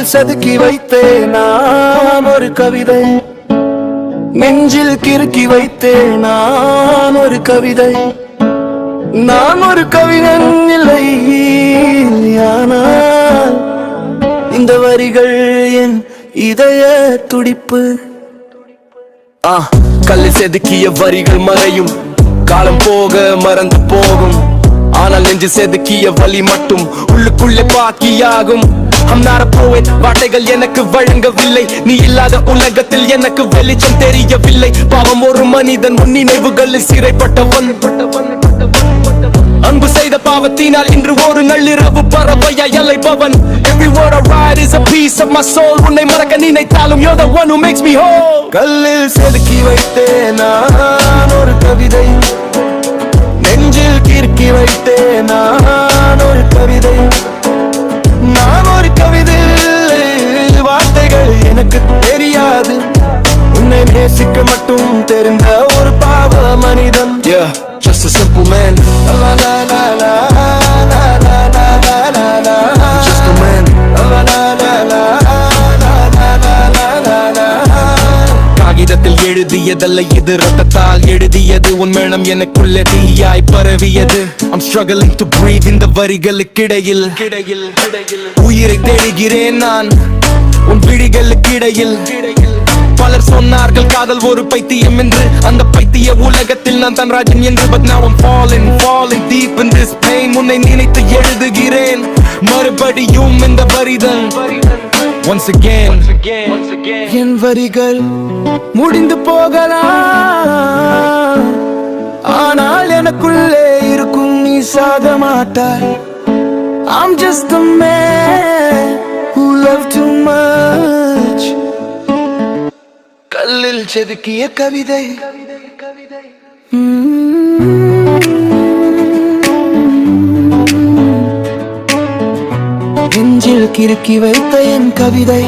செதுக்கி வைத்தேன் நான் ஒரு கவிதை, நெஞ்சில் கிறுக்கி வைத்தேன் நான் ஒரு கவிதை. நான் ஒரு கவிஞன் இல்லை, ஆனால் இந்த வரிகள் என் இதய துடிப்பு. கல்லில் செதுக்கிய வரிகள் மறையும், காலம் போக மறந்து போகும். ஆனால் நெஞ்சு செதுக்கிய வலி மட்டும் உள்ளுக்குள்ளே பாக்கியாகும். வார்த்தைகள் எனக்கு வழங்கவில்லை, நீ இல்லாத உலகத்தில் எனக்கு வெளிச்சம் தெரியவில்லை. பாவம் ஒரு மனிதன் உன் நினைவுகளில் சிறைப்பட்டவன். அன்பு செய்த பாவத்தினால் இன்று ஒரு நள்ளிரவு பறவையாய் அலைபவன். Every word I write is a piece of my soul. உன்னை மறக்க நினைத்தாலும் you're the one who makes me whole. கல்லில் செதுக்கி வைத்தேன் நான் ஒரு கவிதை, நெஞ்சில் கிறுக்கி வைத்தேன் நான் ஒரு கவிதை. நான் ஒரு கவிதை, வார்த்தைகள் எனக்கு தெரியாது, உன்னை நேசிக்க மட்டும் தெரிந்த ஒரு பாவ மனிதன். Yeah, just a simple man. La la la la la la la la la la. Just a man. La la la la la la la la la. காகிதத்தில் எழுதியதல்ல இது, ரத்தத்தால் எழுதியது. உன் மேளம் எனக்குள்ளே தீயாய் பரவியது. I'm struggling to breathe இந்த வரிகளுக்கிடையில். உயிரை தேடுகிறேன் நான் உன் விழிகளுக்கிடையில். பலர் சொன்னார்கள் காதல் ஒரு பைத்தியம் என்று, அந்த பைத்திய உலகத்தில் நான் தான் ராஜன் என்று. But now I'm falling deep in this pain. உன்னை நினைத்து எழுதுகிறேன் மறுபடியும் இந்த வரிகள். Once again என் வரிகள் முடிந்து போகலாம், ஆனால் எனக்குள்ளே இருக்கும் நீ சாக மாட்டாய். I'm just a man who loved too much. கல்லில் செதுக்கிய கவிதை. நெஞ்சில் கிறுக்கி வைத்த என் கவிதை.